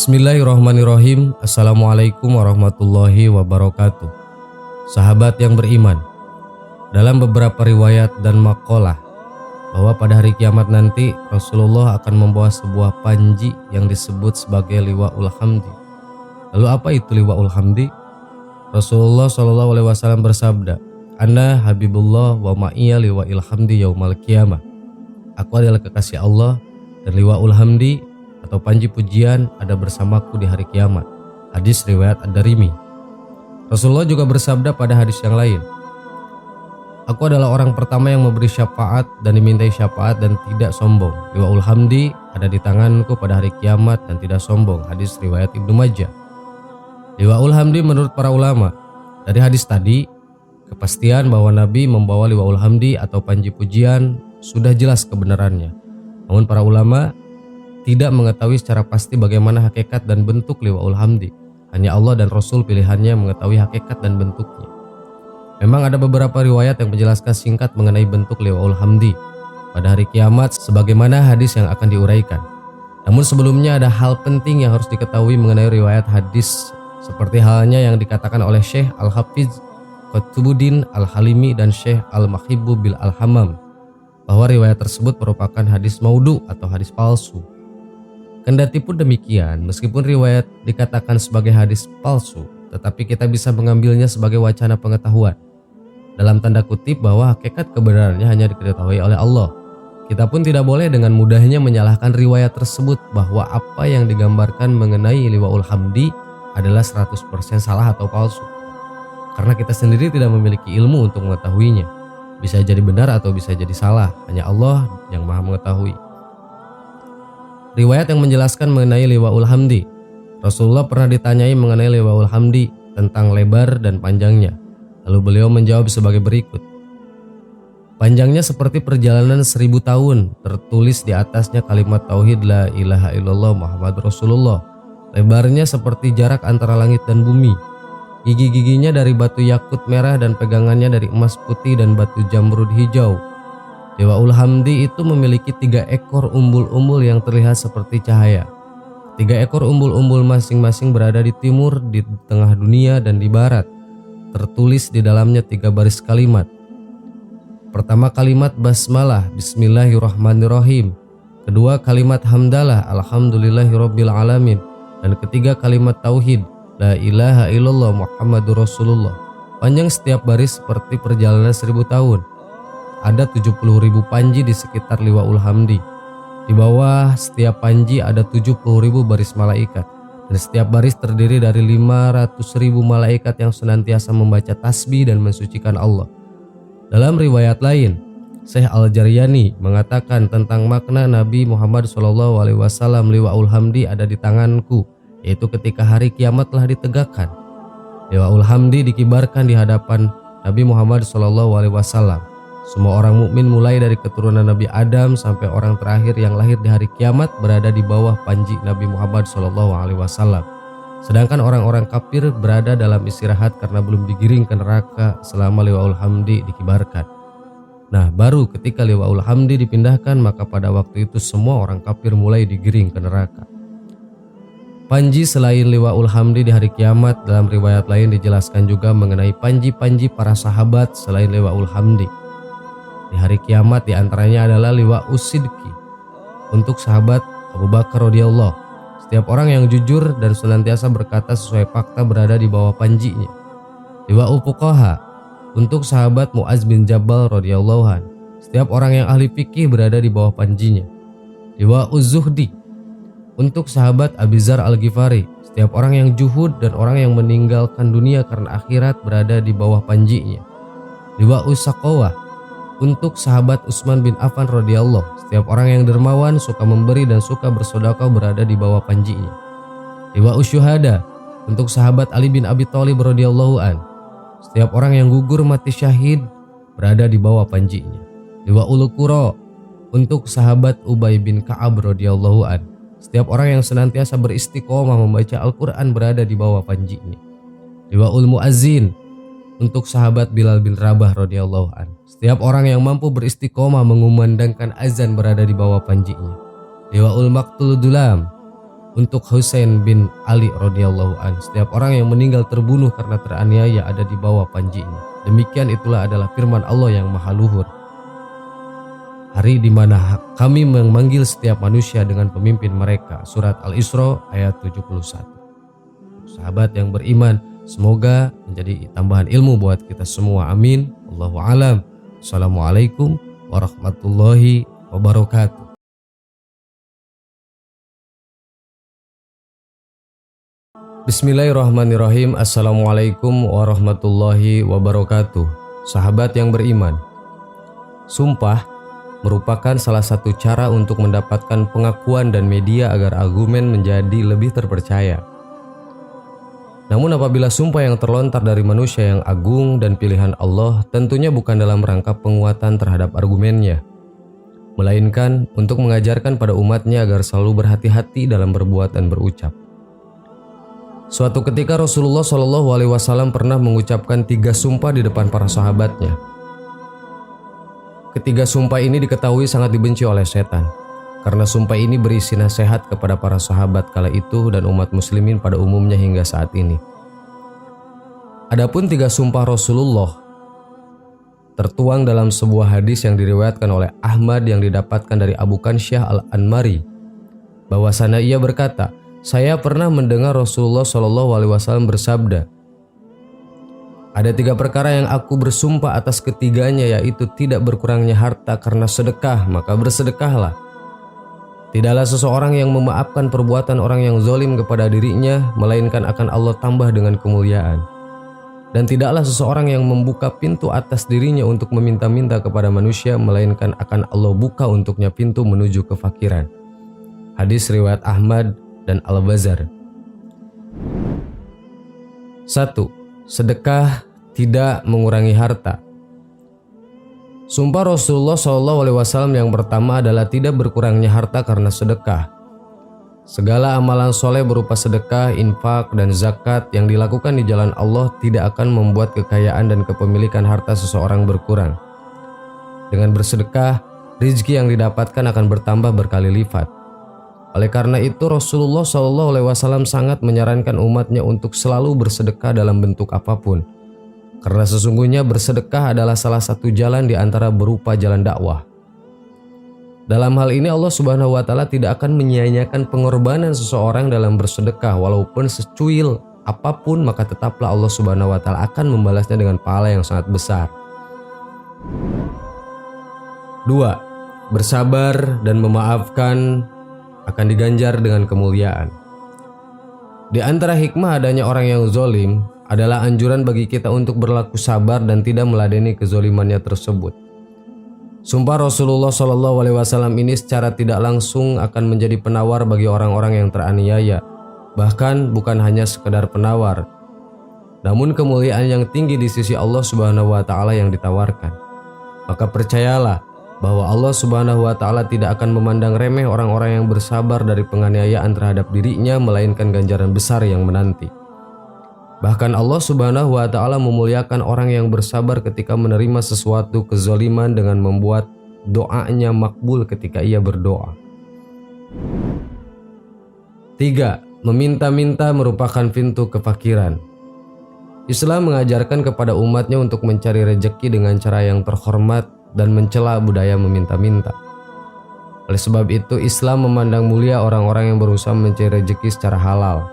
Bismillahirrahmanirrahim. Assalamualaikum warahmatullahi wabarakatuh. Sahabat yang beriman, dalam beberapa riwayat dan maqalah bahwa pada hari kiamat nanti Rasulullah akan membawa sebuah panji yang disebut sebagai liwa'ul hamdi. Lalu apa itu liwa'ul hamdi? Rasulullah SAW bersabda, "Ana habibullah wa ma'iyya liwa'il hamdi yaumal qiyamah." Aku adalah kekasih Allah dan liwa'ul hamdi atau panji pujian ada bersamaku di hari kiamat. Hadis riwayat Ad-Darimi. Rasulullah juga bersabda pada hadis yang lain, "Aku adalah orang pertama yang memberi syafaat dan dimintai syafaat dan tidak sombong. Liwa'ul hamdi ada di tanganku pada hari kiamat dan tidak sombong." Hadis riwayat Ibnu Majah. Liwa'ul hamdi menurut para ulama, dari hadis tadi kepastian bahwa Nabi membawa liwa'ul hamdi atau panji pujian sudah jelas kebenarannya. Namun para ulama tidak mengetahui secara pasti bagaimana hakikat dan bentuk liwa'ul hamdi. Hanya Allah dan Rasul pilihannya mengetahui hakikat dan bentuknya. Memang ada beberapa riwayat yang menjelaskan singkat mengenai bentuk liwa'ul hamdi pada hari kiamat sebagaimana hadis yang akan diuraikan. Namun sebelumnya ada hal penting yang harus diketahui mengenai riwayat hadis, seperti halnya yang dikatakan oleh Syekh Al-Hafiz Qutbuddin Al-Halimi dan Syekh Al-Mahibbu bil Al-Hammam, bahwa riwayat tersebut merupakan hadis maudhu atau hadis palsu. Kendati pun demikian, meskipun riwayat dikatakan sebagai hadis palsu, tetapi kita bisa mengambilnya sebagai wacana pengetahuan. Dalam tanda kutip bahwa hakikat kebenarannya hanya diketahui oleh Allah. Kita pun tidak boleh dengan mudahnya menyalahkan riwayat tersebut bahwa apa yang digambarkan mengenai liwa'ul hamdi adalah 100% salah atau palsu. Karena kita sendiri tidak memiliki ilmu untuk mengetahuinya. Bisa jadi benar atau bisa jadi salah, hanya Allah yang Maha mengetahui. Riwayat yang menjelaskan mengenai liwa'ul hamdi. Rasulullah pernah ditanyai mengenai liwa'ul hamdi tentang lebar dan panjangnya. Lalu beliau menjawab sebagai berikut. Panjangnya seperti perjalanan 1000 tahun, tertulis di atasnya kalimat tauhid la ilaha illallah Muhammad Rasulullah. Lebarnya seperti jarak antara langit dan bumi. Gigi-giginya dari batu yakut merah dan pegangannya dari emas putih dan batu jamrud hijau. Liwa'ul hamdi itu memiliki 3 ekor umbul-umbul yang terlihat seperti cahaya. 3 ekor umbul-umbul masing-masing berada di timur, di tengah dunia, dan di barat. Tertulis di dalamnya 3 baris kalimat. Pertama kalimat basmalah, bismillahirrahmanirrahim. Kedua kalimat hamdalah, alhamdulillahirabbil alamin. Dan ketiga kalimat tauhid, la ilaha illallah Muhammadur Rasulullah. Panjang setiap baris seperti perjalanan 1000 tahun. Ada 70.000 panji di sekitar liwa'ul hamdi. Di bawah setiap panji ada 70.000 baris malaikat. Dan setiap baris terdiri dari 500.000 malaikat yang senantiasa membaca tasbih dan mensucikan Allah. Dalam riwayat lain, Syekh Al-Jaryani mengatakan tentang makna Nabi Muhammad SAW, liwa'ul hamdi ada di tanganku, yaitu ketika hari kiamat telah ditegakkan. Liwa'ul hamdi dikibarkan di hadapan Nabi Muhammad SAW. Semua orang mukmin mulai dari keturunan Nabi Adam sampai orang terakhir yang lahir di hari kiamat berada di bawah panji Nabi Muhammad SAW. Sedangkan orang-orang kafir berada dalam istirahat karena belum digiring ke neraka selama liwa'ul hamdi dikibarkan. Nah, baru ketika liwa'ul hamdi dipindahkan, maka pada waktu itu semua orang kafir mulai digiring ke neraka. Panji selain liwa'ul hamdi di hari kiamat, dalam riwayat lain dijelaskan juga mengenai panji-panji para sahabat selain liwa'ul hamdi. Di hari kiamat diantaranya adalah liwa'us sidqi untuk sahabat Abu Bakar radhiyallahu. Setiap orang yang jujur dan senantiasa berkata sesuai fakta berada di bawah panjinya. Liwa'ul fuqaha untuk sahabat Mu'az bin Jabal radhiyallahu an. Setiap orang yang ahli fikih berada di bawah panjinya. Liwa'uz zuhdi untuk sahabat Abi Dzar Al-Ghifari. Setiap orang yang juhud dan orang yang meninggalkan dunia karena akhirat berada di bawah panjinya. Liwa'uz saqawah untuk sahabat Utsman bin Affan radhiyallahu. Setiap orang yang dermawan, suka memberi dan suka bersedekah berada di bawah panjinya. Liwa'us syuhada untuk sahabat Ali bin Abi Thalib radhiyallahu an. Setiap orang yang gugur mati syahid berada di bawah panjinya. Liwa'ul qura untuk sahabat Ubay bin Ka'ab radhiyallahu an. Setiap orang yang senantiasa beristiqomah membaca Al-Qur'an berada di bawah panjinya. Liwa'ul muazzin untuk sahabat Bilal bin Rabah radhiyallahu an. Setiap orang yang mampu beristiqomah mengumandangkan azan berada di bawah panjinya. Liwa'ul maqtul dulam Untuk Husain bin Ali radhiyallahu an, setiap orang yang meninggal terbunuh karena teraniaya ada di bawah panjinya. Demikian itulah adalah firman Allah yang maha luhur. Hari di mana kami memanggil setiap manusia dengan pemimpin mereka. Surat Al-Isra ayat 71. Sahabat yang beriman, semoga menjadi tambahan ilmu buat kita semua. Amin. Allahu a'lam. Assalamualaikum warahmatullahi wabarakatuh. Bismillahirrahmanirrahim. Assalamualaikum warahmatullahi wabarakatuh. Sahabat yang beriman, sumpah merupakan salah satu cara untuk mendapatkan pengakuan dan media agar argumen menjadi lebih terpercaya. Namun apabila sumpah yang terlontar dari manusia yang agung dan pilihan Allah, tentunya bukan dalam rangka penguatan terhadap argumennya, melainkan untuk mengajarkan pada umatnya agar selalu berhati-hati dalam berbuat dan berucap. Suatu ketika Rasulullah SAW pernah mengucapkan 3 sumpah di depan para sahabatnya. Ketiga sumpah ini diketahui sangat dibenci oleh setan, karena sumpah ini berisi nasihat kepada para sahabat kala itu dan umat muslimin pada umumnya hingga saat ini. Adapun 3 sumpah Rasulullah tertuang dalam sebuah hadis yang diriwayatkan oleh Ahmad yang didapatkan dari Abu Kansyah Al-Anmari, bahwasanya ia berkata, saya pernah mendengar Rasulullah SAW bersabda, ada 3 perkara yang aku bersumpah atas ketiganya, yaitu tidak berkurangnya harta karena sedekah, maka bersedekahlah. Tidaklah seseorang yang memaafkan perbuatan orang yang zalim kepada dirinya, melainkan akan Allah tambah dengan kemuliaan. Dan tidaklah seseorang yang membuka pintu atas dirinya untuk meminta-minta kepada manusia, melainkan akan Allah buka untuknya pintu menuju kefakiran. Hadis riwayat Ahmad dan Al-Bazar. 1. Sedekah tidak mengurangi harta. Sumpah Rasulullah SAW yang pertama adalah tidak berkurangnya harta karena sedekah. Segala amalan soleh berupa sedekah, infak, dan zakat yang dilakukan di jalan Allah tidak akan membuat kekayaan dan kepemilikan harta seseorang berkurang. Dengan bersedekah, rizki yang didapatkan akan bertambah berkali lipat. Oleh karena itu Rasulullah SAW sangat menyarankan umatnya untuk selalu bersedekah dalam bentuk apapun. Karena sesungguhnya bersedekah adalah salah satu jalan di antara berupa jalan dakwah. Dalam hal ini Allah Subhanahu wa taala tidak akan menyia-nyiakan pengorbanan seseorang dalam bersedekah, walaupun secuil apapun, maka tetaplah Allah Subhanahu wa taala akan membalasnya dengan pahala yang sangat besar. 2. Bersabar dan memaafkan akan diganjar dengan kemuliaan. Di antara hikmah adanya orang yang zalim adalah anjuran bagi kita untuk berlaku sabar dan tidak meladeni kezalimannya tersebut. Sumpah Rasulullah SAW ini secara tidak langsung akan menjadi penawar bagi orang-orang yang teraniaya. Bahkan bukan hanya sekedar penawar, namun kemuliaan yang tinggi di sisi Allah Subhanahu wa taala yang ditawarkan. Maka percayalah bahwa Allah Subhanahu wa taala tidak akan memandang remeh orang-orang yang bersabar dari penganiayaan terhadap dirinya, melainkan ganjaran besar yang menanti. Bahkan Allah Subhanahu wa taala memuliakan orang yang bersabar ketika menerima sesuatu kezaliman dengan membuat doanya makbul ketika ia berdoa. 3. Meminta-minta merupakan pintu kefakiran. Islam mengajarkan kepada umatnya untuk mencari rezeki dengan cara yang terhormat dan mencela budaya meminta-minta. Oleh sebab itu Islam memandang mulia orang-orang yang berusaha mencari rezeki secara halal.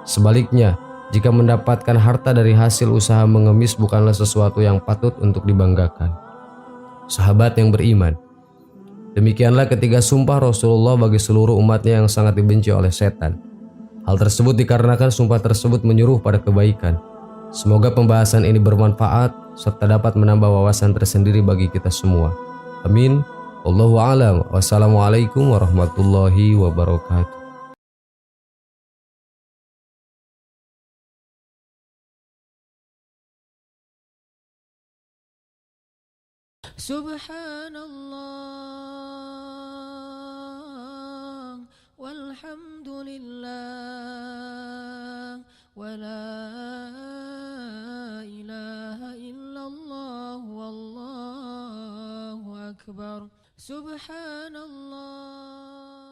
Sebaliknya, jika mendapatkan harta dari hasil usaha mengemis bukanlah sesuatu yang patut untuk dibanggakan. Sahabat yang beriman, demikianlah ketiga sumpah Rasulullah bagi seluruh umatnya yang sangat dibenci oleh setan. Hal tersebut dikarenakan sumpah tersebut menyuruh pada kebaikan. Semoga pembahasan ini bermanfaat serta dapat menambah wawasan tersendiri bagi kita semua. Amin. Wallahu a'lam. Wassalamualaikum warahmatullahi wabarakatuh. Subhanallah walhamdulillah wala ilaha illallah wallahu akbar. Subhanallah.